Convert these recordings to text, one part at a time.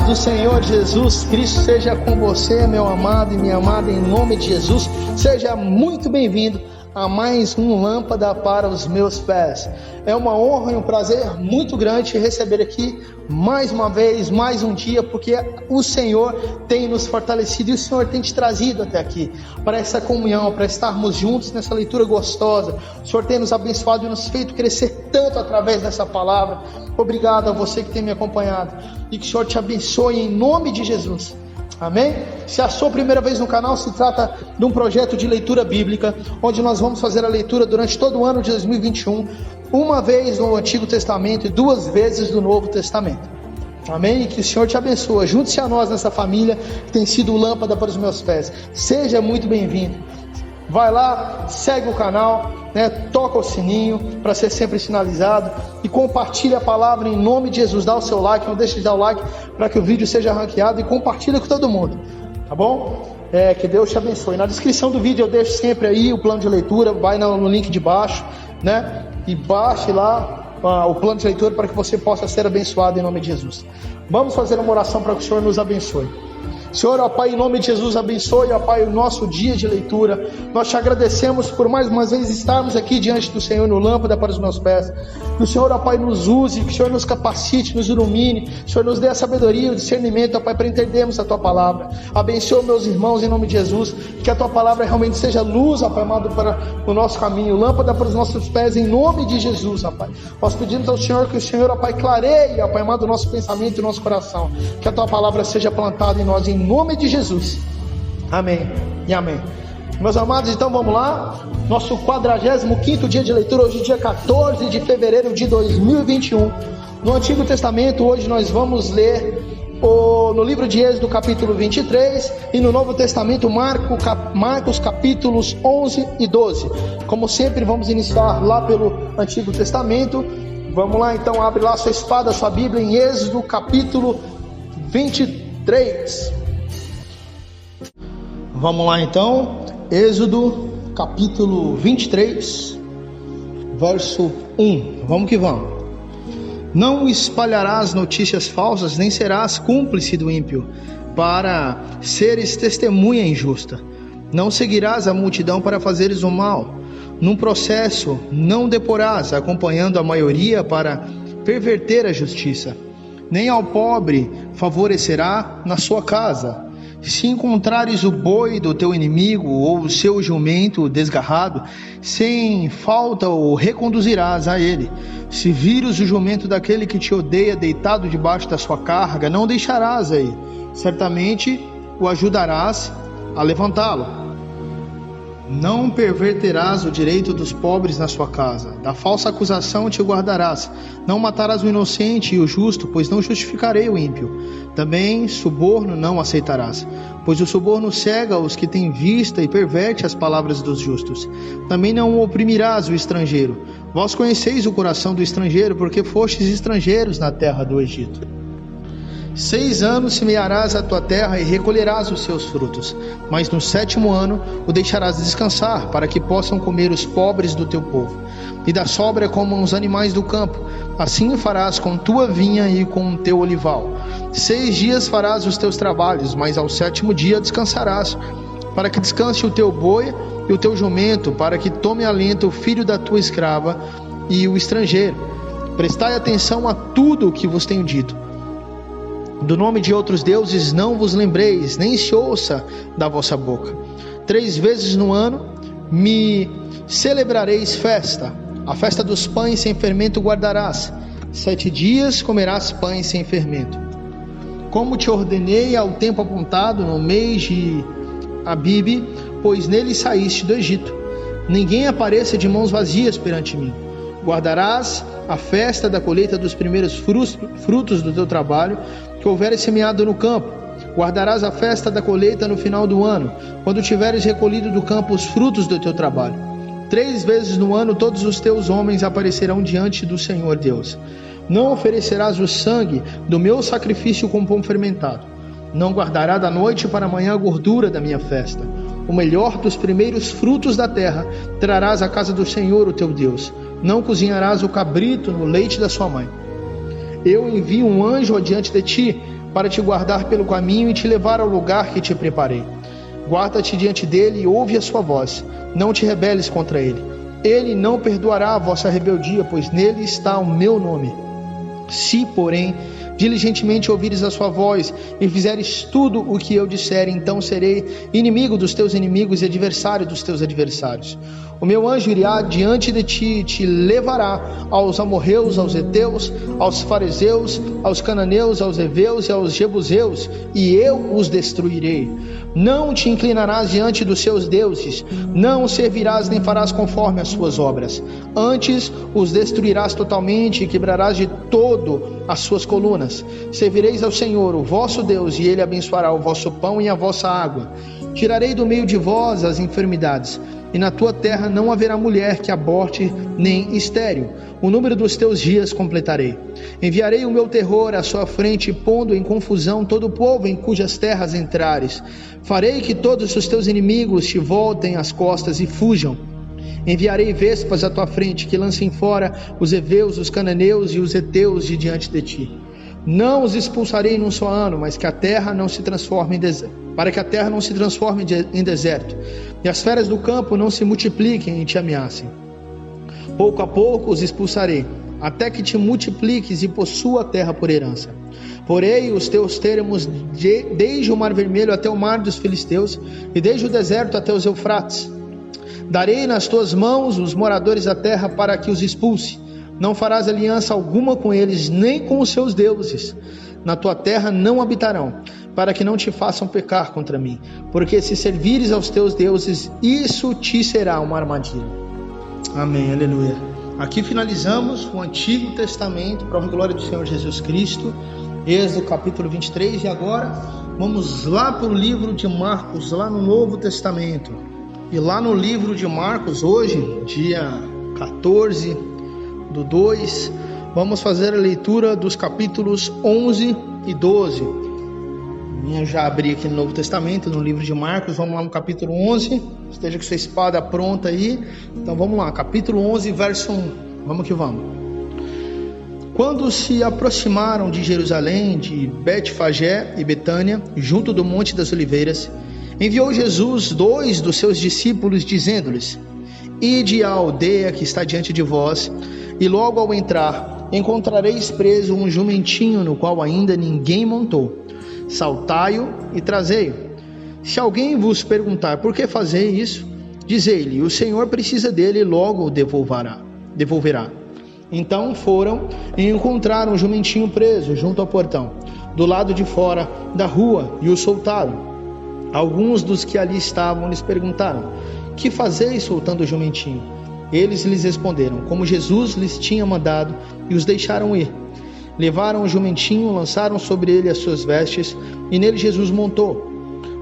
Do Senhor Jesus Cristo seja com você, meu amado e minha amada, em nome de Jesus. Seja muito bem-vindo a mais um Lâmpada para os meus pés. É uma honra e um prazer muito grande te receber aqui mais uma vez, mais um dia, porque o Senhor tem nos fortalecido e o Senhor tem te trazido até aqui para essa comunhão, para estarmos juntos nessa leitura gostosa. O Senhor tem nos abençoado e nos feito crescer tanto através dessa palavra. Obrigado a você que tem me acompanhado e que o Senhor te abençoe em nome de Jesus. Amém? Se é a sua primeira vez no canal, se trata de um projeto de leitura bíblica, onde nós vamos fazer a leitura durante todo o ano de 2021, uma vez no Antigo Testamento e 2 vezes no Novo Testamento. Amém? E que o Senhor te abençoe. Junte-se a nós nessa família que tem sido lâmpada para os meus pés. Seja muito bem-vindo. Vai lá, segue o canal, toca o sininho para ser sempre sinalizado e compartilha a palavra em nome de Jesus. Dá o seu like, não deixe de dar o like para que o vídeo seja ranqueado e compartilha com todo mundo, tá bom? Que Deus te abençoe. Na descrição do vídeo eu deixo sempre aí o plano de leitura, vai no link de baixo, e baixe lá o plano de leitura para que você possa ser abençoado em nome de Jesus. Vamos fazer uma oração para que o Senhor nos abençoe. Senhor, ó Pai, em nome de Jesus, abençoe, ó Pai, o nosso dia de leitura. Nós te agradecemos por mais uma vez estarmos aqui diante do Senhor no Lâmpada para os meus pés. Que o Senhor, ó Pai, nos use, que o Senhor nos capacite, nos ilumine, que o Senhor nos dê a sabedoria e o discernimento, ó Pai, para entendermos a Tua palavra. Abençoe meus irmãos em nome de Jesus, que a Tua palavra realmente seja luz, ó Pai, amado, para o nosso caminho, lâmpada para os nossos pés, em nome de Jesus, ó Pai. Nós pedimos ao Senhor que o Senhor, ó Pai, clareie, ó Pai, amado, o nosso pensamento e o nosso coração, que a Tua palavra seja plantada em nós, em nome de Jesus, amém e amém. Meus amados, então vamos lá, nosso 45º dia de leitura, hoje dia 14 de fevereiro de 2021, no Antigo Testamento. Hoje nós vamos ler no livro de Êxodo capítulo 23 e no Novo Testamento Marcos capítulos 11 e 12, como sempre vamos iniciar lá pelo Antigo Testamento. Vamos lá então, abre lá sua espada, sua Bíblia em Êxodo capítulo 23. Vamos lá então, Êxodo capítulo 23, verso 1, vamos que vamos. Não espalharás notícias falsas, nem serás cúmplice do ímpio, para seres testemunha injusta. Não seguirás a multidão para fazeres o mal. Num processo não deporás, acompanhando a maioria para perverter a justiça. Nem ao pobre favorecerá na sua casa. Se encontrares o boi do teu inimigo ou o seu jumento desgarrado, sem falta o reconduzirás a ele. Se vires o jumento daquele que te odeia deitado debaixo da sua carga, não deixarás aí. Certamente o ajudarás a levantá-lo. Não perverterás o direito dos pobres na sua casa. Da falsa acusação te guardarás. Não matarás o inocente e o justo, pois não justificarei o ímpio. Também suborno não aceitarás, pois o suborno cega os que têm vista e perverte as palavras dos justos. Também não oprimirás o estrangeiro. Vós conheceis o coração do estrangeiro, porque fostes estrangeiros na terra do Egito. 6 anos semearás a tua terra e recolherás os seus frutos, mas no 7º ano o deixarás descansar, para que possam comer os pobres do teu povo, e da sobra comam os animais do campo. Assim farás com tua vinha e com o teu olival. 6 dias farás os teus trabalhos, mas ao 7º dia descansarás, para que descanse o teu boi e o teu jumento, para que tome alento o filho da tua escrava e o estrangeiro. Prestai atenção a tudo o que vos tenho dito. Do nome de outros deuses não vos lembreis, nem se ouça da vossa boca. 3 vezes no ano me celebrareis festa. A festa dos pães sem fermento guardarás. 7 dias comerás pães sem fermento. Como te ordenei ao tempo apontado, no mês de Abibe, pois nele saíste do Egito. Ninguém apareça de mãos vazias perante mim. Guardarás a festa da colheita dos primeiros frutos do teu trabalho, que houveres semeado no campo. Guardarás a festa da colheita no final do ano, quando tiveres recolhido do campo os frutos do teu trabalho. 3 vezes no ano todos os teus homens aparecerão diante do Senhor Deus. Não oferecerás o sangue do meu sacrifício com pão fermentado. Não guardará da noite para amanhã a gordura da minha festa. O melhor dos primeiros frutos da terra trarás à casa do Senhor, o teu Deus. Não cozinharás o cabrito no leite da sua mãe. Eu envio um anjo adiante de ti, para te guardar pelo caminho e te levar ao lugar que te preparei. Guarda-te diante dele e ouve a sua voz. Não te rebeles contra ele. Ele não perdoará a vossa rebeldia, pois nele está o meu nome. Se, porém, diligentemente ouvires a sua voz e fizeres tudo o que eu disser, então serei inimigo dos teus inimigos e adversário dos teus adversários. O meu anjo irá diante de ti e te levará aos amorreus, aos heteus, aos fariseus, aos cananeus, aos heveus e aos jebuseus, e eu os destruirei. Não te inclinarás diante dos seus deuses, não servirás nem farás conforme as suas obras. Antes os destruirás totalmente e quebrarás de todo as suas colunas. Servireis ao Senhor, o vosso Deus, e ele abençoará o vosso pão e a vossa água. Tirarei do meio de vós as enfermidades, e na tua terra não haverá mulher que aborte nem estéril. O número dos teus dias completarei. Enviarei o meu terror à sua frente, pondo em confusão todo o povo em cujas terras entrares. Farei que todos os teus inimigos te voltem as costas e fujam. Enviarei vespas à tua frente, que lancem fora os heveus, os cananeus e os heteus de diante de ti. Não os expulsarei num só ano, mas que a terra não se transforme em deserto, para que a terra não se transforme em deserto, e as feras do campo não se multipliquem e te ameacem. Pouco a pouco os expulsarei, até que te multipliques e possua a terra por herança. Porei os teus termos desde o mar vermelho até o mar dos filisteus, e desde o deserto até os Eufrates. Darei nas tuas mãos os moradores da terra para que os expulse. Não farás aliança alguma com eles, nem com os seus deuses. Na tua terra não habitarão, para que não te façam pecar contra mim. Porque se servires aos teus deuses, isso te será uma armadilha. Amém, aleluia. Aqui finalizamos o Antigo Testamento, para a glória do Senhor Jesus Cristo. Êxodo capítulo 23. E agora vamos lá para o livro de Marcos, lá no Novo Testamento. E lá no livro de Marcos, hoje, dia 14/2, vamos fazer a leitura dos capítulos 11 e 12. Eu já abri aqui no Novo Testamento, no livro de Marcos. Vamos lá no capítulo 11. Esteja com sua espada pronta aí. Então vamos lá, capítulo 11, verso 1. Vamos que vamos. Quando se aproximaram de Jerusalém, de Betfagé e Betânia, junto do Monte das Oliveiras, enviou Jesus 2 dos seus discípulos, dizendo-lhes: Ide à aldeia que está diante de vós, e logo ao entrar encontrareis preso um jumentinho no qual ainda ninguém montou. Saltai-o e trazei-o. Se alguém vos perguntar por que fazei isso, dizei-lhe: o Senhor precisa dele e logo o devolverá. Então foram e encontraram o jumentinho preso junto ao portão, do lado de fora da rua, e o soltaram. Alguns dos que ali estavam lhes perguntaram: que fazeis soltando o jumentinho? Eles lhes responderam como Jesus lhes tinha mandado, e os deixaram ir. Levaram o jumentinho, lançaram sobre ele as suas vestes, e nele Jesus montou.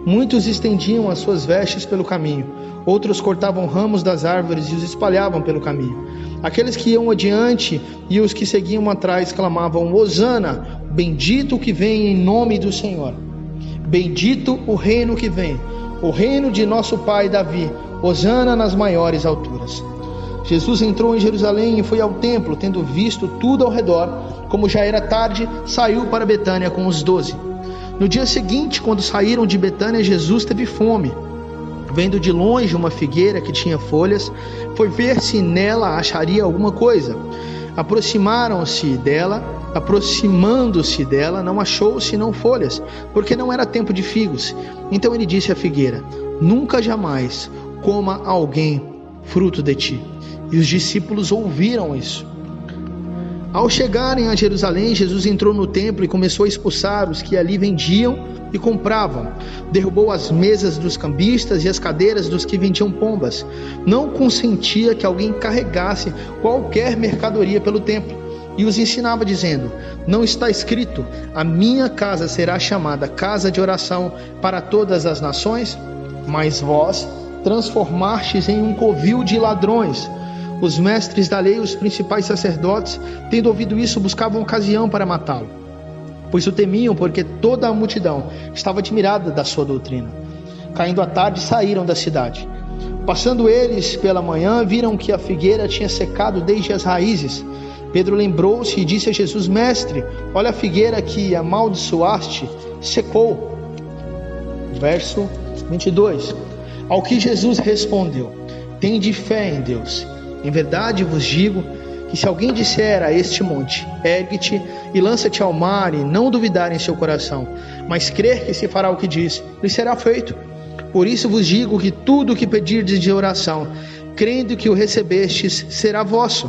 Muitos estendiam as suas vestes pelo caminho, outros cortavam ramos das árvores e os espalhavam pelo caminho. Aqueles que iam adiante e os que seguiam atrás clamavam: Hosana, bendito o que vem em nome do Senhor. Bendito o reino que vem, o reino de nosso pai Davi. Hosana nas maiores alturas. Jesus entrou em Jerusalém e foi ao templo. Tendo visto tudo ao redor, como já era tarde, saiu para Betânia com os 12. No dia seguinte, quando saíram de Betânia, Jesus teve fome. Vendo de longe uma figueira que tinha folhas, foi ver se nela acharia alguma coisa. Aproximando-se dela, não achou senão folhas, porque não era tempo de figos. Então ele disse à figueira: nunca jamais coma alguém fruto de ti. E os discípulos ouviram isso. Ao chegarem a Jerusalém, Jesus entrou no templo e começou a expulsar os que ali vendiam e compravam. Derrubou as mesas dos cambistas e as cadeiras dos que vendiam pombas. Não consentia que alguém carregasse qualquer mercadoria pelo templo. e os ensinava dizendo: não está escrito, a minha casa será chamada casa de oração para todas as nações? Mas vós transformastes em um covil de ladrões. Os mestres da lei e os principais sacerdotes, tendo ouvido isso, buscavam ocasião para matá-lo, pois o temiam, porque toda a multidão estava admirada da sua doutrina. Caindo a tarde, saíram da cidade. Passando eles pela manhã, viram que a figueira tinha secado desde as raízes. Pedro lembrou-se e disse a Jesus: Mestre, olha a figueira que amaldiçoaste, secou. Verso 22. Ao que Jesus respondeu: tende fé em Deus. Em verdade vos digo que se alguém disser a este monte: ergue-te e lança-te ao mar, e não duvidar em seu coração, mas crer que se fará o que diz, lhe será feito. Por isso vos digo que tudo o que pedirdes de oração, crendo que o recebestes, será vosso.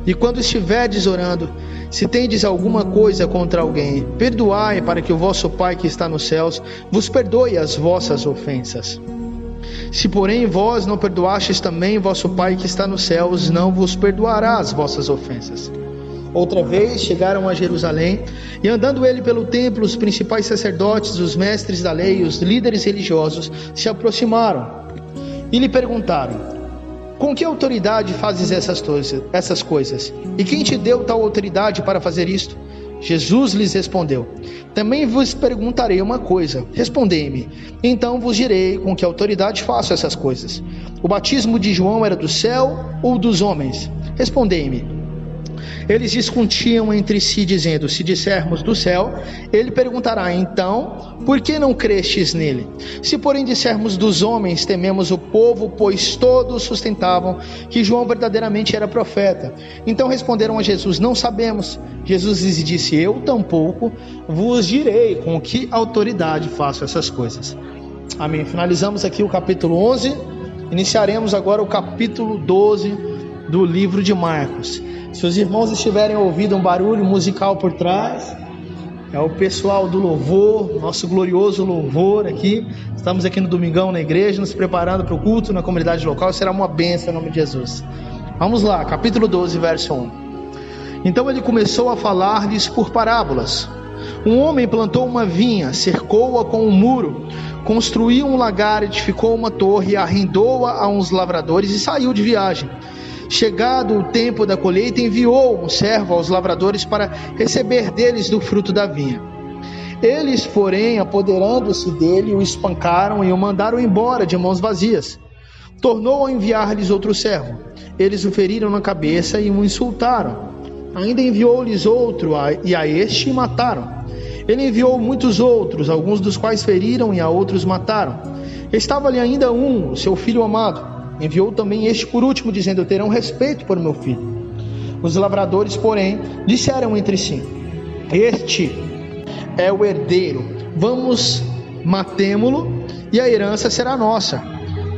E quando estiverdes orando, se tendes alguma coisa contra alguém, perdoai, para que o vosso Pai que está nos céus vos perdoe as vossas ofensas. Se porém vós não perdoastes, também vosso Pai que está nos céus não vos perdoará as vossas ofensas. Outra vez chegaram a Jerusalém, e andando ele pelo templo, os principais sacerdotes, os mestres da lei e os líderes religiosos se aproximaram e lhe perguntaram: com que autoridade fazes essas coisas? E quem te deu tal autoridade para fazer isto? Jesus lhes respondeu: também vos perguntarei uma coisa, respondei-me, então vos direi com que autoridade faço essas coisas. O batismo de João era do céu ou dos homens? Respondei-me. Eles discutiam entre si, dizendo: se dissermos do céu, ele perguntará: então, por que não crestes nele? Se porém dissermos dos homens, tememos o povo, pois todos sustentavam que João verdadeiramente era profeta. Então responderam a Jesus: não sabemos. Jesus lhes disse: eu tampouco vos direi com que autoridade faço essas coisas. Amém. Finalizamos aqui o capítulo 11, iniciaremos agora o capítulo 12 do livro de Marcos. Se os irmãos estiverem ouvindo um barulho musical por trás, é o pessoal do louvor, nosso glorioso louvor aqui. Estamos aqui no domingão na igreja, nos preparando para o culto na comunidade local. Será uma bênção em nome de Jesus. Vamos lá, capítulo 12, verso 1. Então ele começou a falar-lhes por parábolas. Um homem plantou uma vinha, cercou-a com um muro, construiu um lagar, edificou uma torre, arrendou-a a uns lavradores e saiu de viagem. Chegado o tempo da colheita, enviou um servo aos lavradores para receber deles do fruto da vinha. Eles, porém, apoderando-se dele, o espancaram e o mandaram embora de mãos vazias. Tornou a enviar-lhes outro servo. Eles o feriram na cabeça e o insultaram. Ainda enviou-lhes outro, e a este mataram. Ele enviou muitos outros, alguns dos quais feriram e a outros mataram. Estava-lhe ainda um, o seu filho amado. Enviou também este por último, dizendo: terão respeito por meu filho. Os lavradores, porém, disseram entre si: este é o herdeiro, vamos, matemo-lo, e a herança será nossa.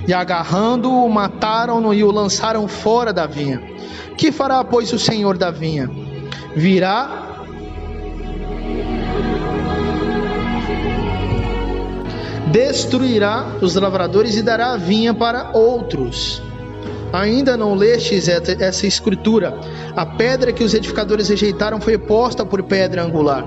E agarrando-o, mataram-no e o lançaram fora da vinha. Que fará, pois, o senhor da vinha? Virá destruirá os lavradores e dará a vinha para outros. Ainda não lestes essa escritura? A pedra que os edificadores rejeitaram foi posta por pedra angular.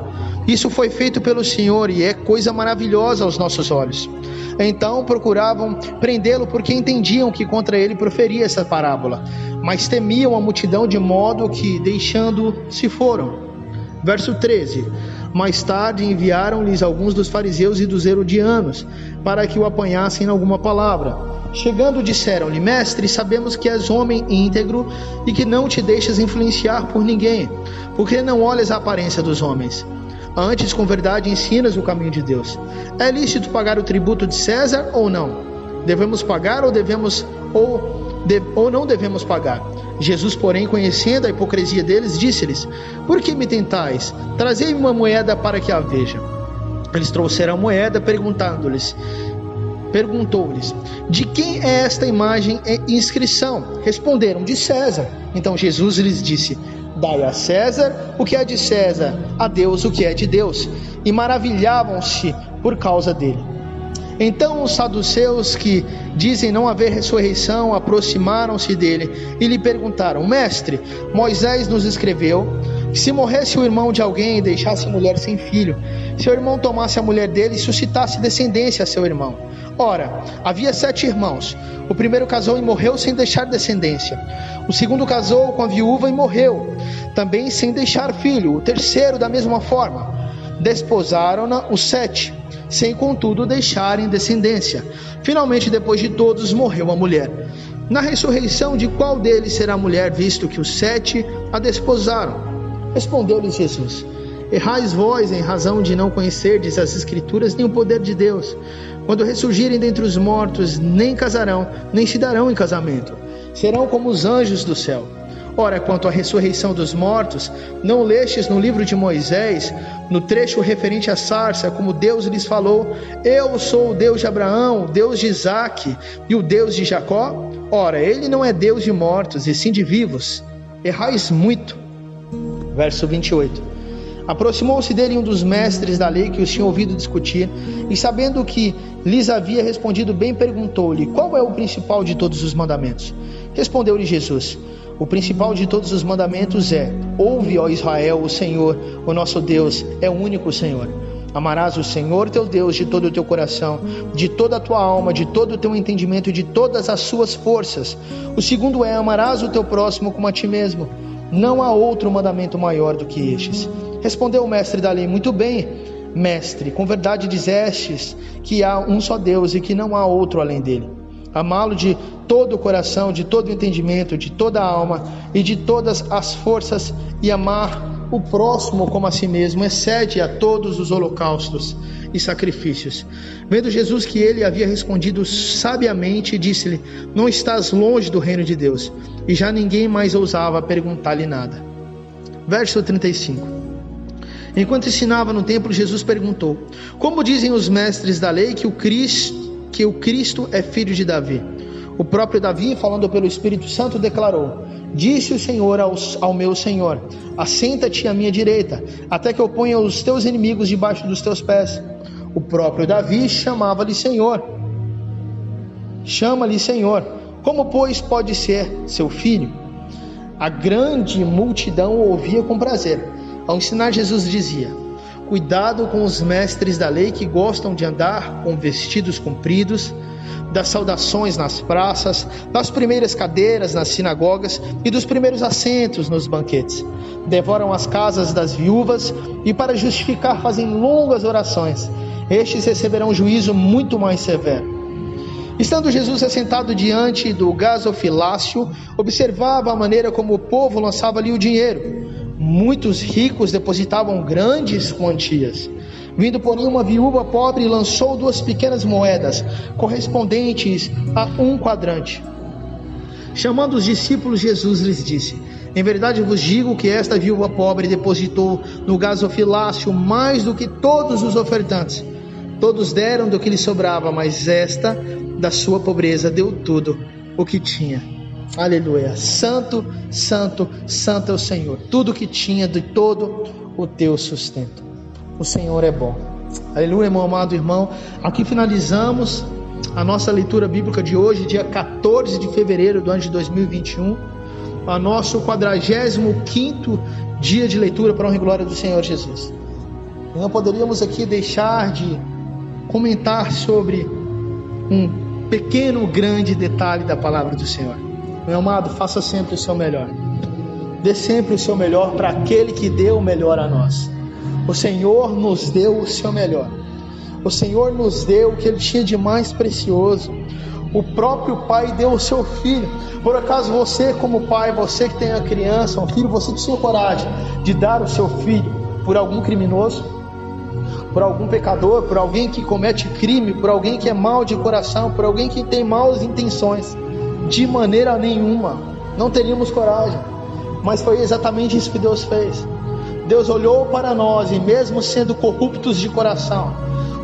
Isso foi feito pelo Senhor e é coisa maravilhosa aos nossos olhos. Então procuravam prendê-lo, porque entendiam que contra ele proferia essa parábola, mas temiam a multidão, de modo que, deixando, se foram. Verso 13. Mais tarde enviaram-lhes alguns dos fariseus e dos herodianos, para que o apanhassem em alguma palavra. Chegando, disseram-lhe: mestre, sabemos que és homem íntegro e que não te deixas influenciar por ninguém, porque não olhas a aparência dos homens. Antes, com verdade, ensinas o caminho de Deus. É lícito pagar o tributo de César ou não? Devemos pagar ou não devemos pagar? Jesus, porém, conhecendo a hipocrisia deles, disse-lhes: por que me tentais? Trazei-me uma moeda para que a veja. Eles trouxeram a moeda, perguntou-lhes: de quem é esta imagem e inscrição? Responderam: de César. Então Jesus lhes disse: dai a César o que é de César, a Deus o que é de Deus. E maravilhavam-se por causa dele. Então os saduceus, que dizem não haver ressurreição, aproximaram-se dele e lhe perguntaram: mestre, Moisés nos escreveu que se morresse o irmão de alguém e deixasse a mulher sem filho, seu irmão tomasse a mulher dele e suscitasse descendência a seu irmão. Ora, havia 7 irmãos. O primeiro casou e morreu sem deixar descendência. O segundo casou com a viúva e morreu, também sem deixar filho. O terceiro da mesma forma. Desposaram-na os 7, sem contudo deixarem descendência. Finalmente, depois de todos, morreu a mulher. Na ressurreição, de qual deles será a mulher, visto que os 7 a desposaram? Respondeu-lhes Jesus: errais vós em razão de não conhecerdes as Escrituras nem o poder de Deus. Quando ressurgirem dentre os mortos, nem casarão, nem se darão em casamento. Serão como os anjos do céu. Ora, quanto à ressurreição dos mortos, não lestes no livro de Moisés, no trecho referente à sarça, como Deus lhes falou: eu sou o Deus de Abraão, o Deus de Isaque e o Deus de Jacó? Ora, ele não é Deus de mortos, e sim de vivos. Errais muito. Verso 28. Aproximou-se dele um dos mestres da lei que os tinha ouvido discutir, e sabendo que lhes havia respondido bem, perguntou-lhe: qual é o principal de todos os mandamentos? Respondeu-lhe Jesus: o principal de todos os mandamentos é: ouve, ó Israel, o Senhor, o nosso Deus, é o único Senhor. Amarás o Senhor teu Deus de todo o teu coração, de toda a tua alma, de todo o teu entendimento e de todas as suas forças. O segundo é: amarás o teu próximo como a ti mesmo. Não há outro mandamento maior do que estes. Respondeu o mestre da lei: muito bem, mestre, com verdade dizestes que há um só Deus e que não há outro além dele. Amá-lo de todo o coração, de todo o entendimento, de toda a alma e de todas as forças, e amar o próximo como a si mesmo, excede a todos os holocaustos e sacrifícios. Vendo Jesus que ele havia respondido sabiamente, disse-lhe: não estás longe do reino de Deus. E já ninguém mais ousava perguntar-lhe nada. Verso 35. Enquanto ensinava no templo, Jesus perguntou: como dizem os mestres da lei que o Cristo é filho de Davi? O próprio Davi, falando pelo Espírito Santo, declarou: disse o Senhor ao meu Senhor: assenta-te à minha direita, até que eu ponha os teus inimigos debaixo dos teus pés. O próprio Davi chamava-lhe Senhor. Chama-lhe Senhor. Como, pois, pode ser seu filho? A grande multidão o ouvia com prazer. Ao ensinar, Jesus dizia: cuidado com os mestres da lei que gostam de andar com vestidos compridos, das saudações nas praças, das primeiras cadeiras nas sinagogas e dos primeiros assentos nos banquetes. Devoram as casas das viúvas e, para justificar, fazem longas orações. Estes receberão juízo muito mais severo. Estando Jesus assentado diante do gasofilácio, observava a maneira como o povo lançava ali o dinheiro. Muitos ricos depositavam grandes quantias. Vindo, porém, uma viúva pobre, lançou 2 pequenas moedas, correspondentes a 1 quadrante. Chamando os discípulos, Jesus lhes disse: em verdade vos digo que esta viúva pobre depositou no gasofilácio mais do que todos os ofertantes. Todos deram do que lhe sobrava, mas esta, da sua pobreza, deu tudo o que tinha. Aleluia. Santo, santo, santo é o Senhor. Tudo que tinha, de todo o teu sustento. O Senhor é bom. Aleluia, meu amado irmão. Aqui finalizamos a nossa leitura bíblica de hoje, dia 14 de fevereiro do ano de 2021. A nosso 45º dia de leitura para a honra e glória do Senhor Jesus. E não poderíamos aqui deixar de comentar sobre um pequeno, grande detalhe da palavra do Senhor. Meu amado, faça sempre o seu melhor. Dê sempre o seu melhor para aquele que deu o melhor a nós. O Senhor nos deu o seu melhor. O Senhor nos deu o que Ele tinha de mais precioso. O próprio Pai deu o seu Filho. Por acaso você, como pai, você que tem a criança, um filho, você tinha coragem de dar o seu filho por algum criminoso, por algum pecador, por alguém que comete crime, por alguém que é mau de coração, por alguém que tem maus intenções? De maneira nenhuma. Não teríamos coragem. Mas foi exatamente isso que Deus fez. Deus olhou para nós, e mesmo sendo corruptos de coração,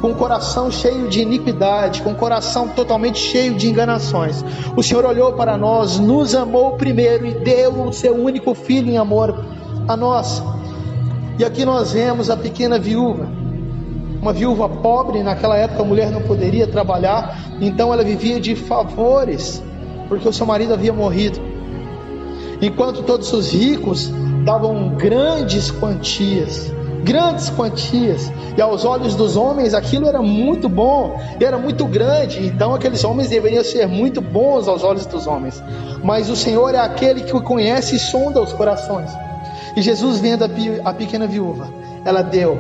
com o coração cheio de iniquidade, com o coração totalmente cheio de enganações, o Senhor olhou para nós, nos amou primeiro e deu o seu único filho em amor a nós. E aqui nós vemos a pequena viúva, uma viúva pobre. Naquela época a mulher não poderia trabalhar, então ela vivia de favores, porque o seu marido havia morrido. Enquanto todos os ricos davam grandes quantias, e aos olhos dos homens aquilo era muito bom, era muito grande, então aqueles homens deveriam ser muito bons aos olhos dos homens, mas o Senhor é aquele que conhece e sonda os corações. E Jesus, vendo a pequena viúva, ela deu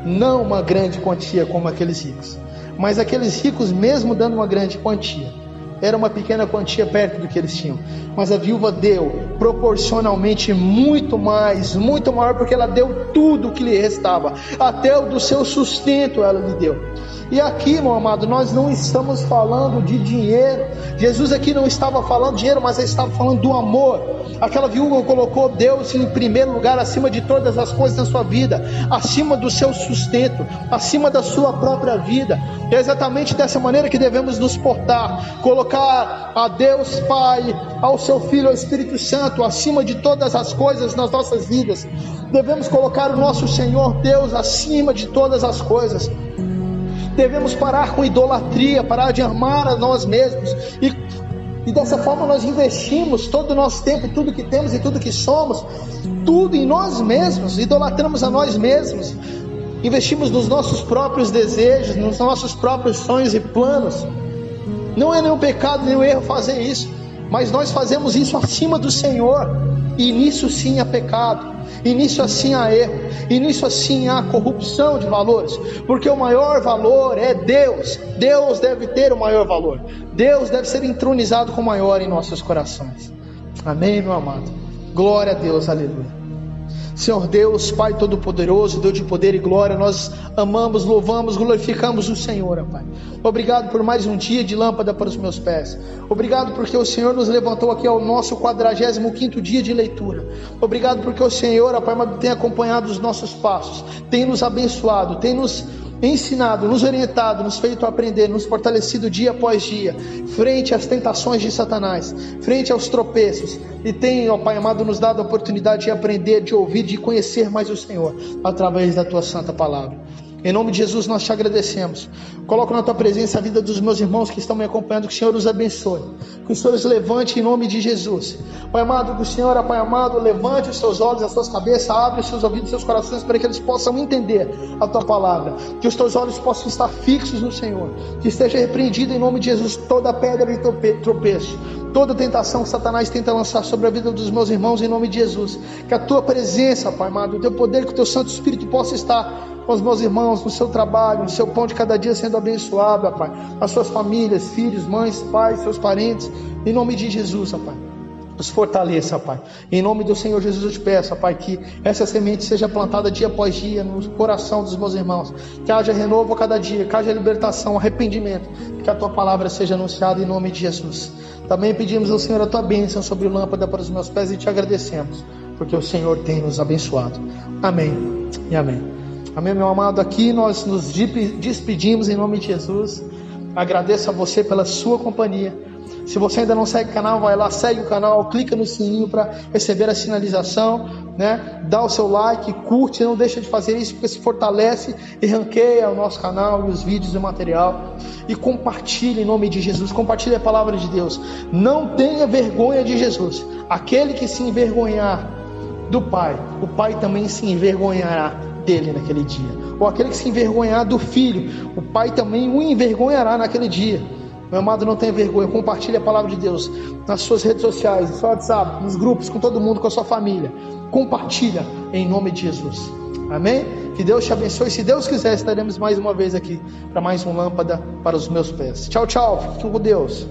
não uma grande quantia como aqueles ricos, mas aqueles ricos, mesmo dando uma grande quantia, era uma pequena quantia perto do que eles tinham, mas a viúva deu proporcionalmente muito mais, muito maior, porque ela deu tudo o que lhe restava, até o do seu sustento ela lhe deu. E aqui, meu amado, nós não estamos falando de dinheiro. Jesus aqui não estava falando de dinheiro, mas ele estava falando do amor. Aquela viúva colocou Deus em primeiro lugar, acima de todas as coisas na sua vida, acima do seu sustento, acima da sua própria vida. É exatamente dessa maneira que devemos nos portar, colocar a Deus Pai, ao seu Filho, ao Espírito Santo, acima de todas as coisas nas nossas vidas. Devemos colocar o nosso Senhor Deus acima de todas as coisas. Devemos parar com idolatria, parar de amar a nós mesmos, e dessa forma nós investimos todo o nosso tempo, tudo que temos e tudo que somos, tudo em nós mesmos, idolatramos a nós mesmos, investimos nos nossos próprios desejos, nos nossos próprios sonhos e planos. Não é nenhum pecado, nenhum erro fazer isso, mas nós fazemos isso acima do Senhor, e nisso sim há pecado, e nisso assim há erro, e nisso assim há corrupção de valores, porque o maior valor é Deus. Deus deve ter o maior valor, Deus deve ser entronizado com o maior em nossos corações. Amém, meu amado? Glória a Deus, aleluia. Senhor Deus, Pai Todo-Poderoso, Deus de poder e glória, nós amamos, louvamos, glorificamos o Senhor, Pai. Obrigado por mais um dia de lâmpada para os meus pés. Obrigado porque o Senhor nos levantou aqui ao nosso 45º dia de leitura. Obrigado porque o Senhor, Pai, tem acompanhado os nossos passos, tem nos abençoado, tem nos ensinado, nos orientado, nos feito aprender, nos fortalecido dia após dia, frente às tentações de Satanás, frente aos tropeços, e tem, ó Pai amado, nos dado a oportunidade de aprender, de ouvir, de conhecer mais o Senhor, através da Tua Santa Palavra. Em nome de Jesus nós te agradecemos. Coloco na Tua presença a vida dos meus irmãos que estão me acompanhando, que o Senhor os abençoe, que o Senhor os levante em nome de Jesus. Pai amado, que o Senhor, Pai amado, levante os seus olhos, as suas cabeças, abre os seus ouvidos, os seus corações, para que eles possam entender a Tua Palavra, que os teus olhos possam estar fixos no Senhor, que esteja repreendido em nome de Jesus toda pedra de tropeço, toda tentação que Satanás tenta lançar sobre a vida dos meus irmãos, em nome de Jesus. Que a Tua presença, Pai amado, o Teu poder, que o Teu Santo Espírito possa estar com os meus irmãos, no seu trabalho, no seu pão de cada dia sendo abençoado, Pai, as suas famílias, filhos, mães, pais, seus parentes, em nome de Jesus, Pai, os fortaleça, Pai, em nome do Senhor Jesus eu te peço, Pai, que essa semente seja plantada dia após dia no coração dos meus irmãos, que haja renovo a cada dia, que haja libertação, arrependimento, que a Tua palavra seja anunciada em nome de Jesus. Também pedimos ao Senhor a Tua bênção sobre o lâmpada para os meus pés e te agradecemos, porque o Senhor tem nos abençoado. Amém e amém. Amém, meu amado. Aqui nós nos despedimos em nome de Jesus. Agradeço a você pela sua companhia. Se você ainda não segue o canal, vai lá, segue o canal, clica no sininho para receber a sinalização, né? Dá o seu like, curte, não deixa de fazer isso, porque se fortalece e ranqueia o nosso canal e os vídeos e o material. E compartilhe em nome de Jesus, compartilhe a palavra de Deus. Não tenha vergonha de Jesus. Aquele que se envergonhar do Pai, o Pai também se envergonhará dele naquele dia. Ou aquele que se envergonhar do Filho, o Pai também o envergonhará naquele dia. Meu amado, não tenha vergonha, compartilhe a palavra de Deus nas suas redes sociais, no seu WhatsApp, nos grupos, com todo mundo, com a sua família. Compartilha em nome de Jesus. Amém? Que Deus te abençoe. Se Deus quiser, estaremos mais uma vez aqui para mais um lâmpada para os meus pés. Tchau, tchau. Fique com Deus.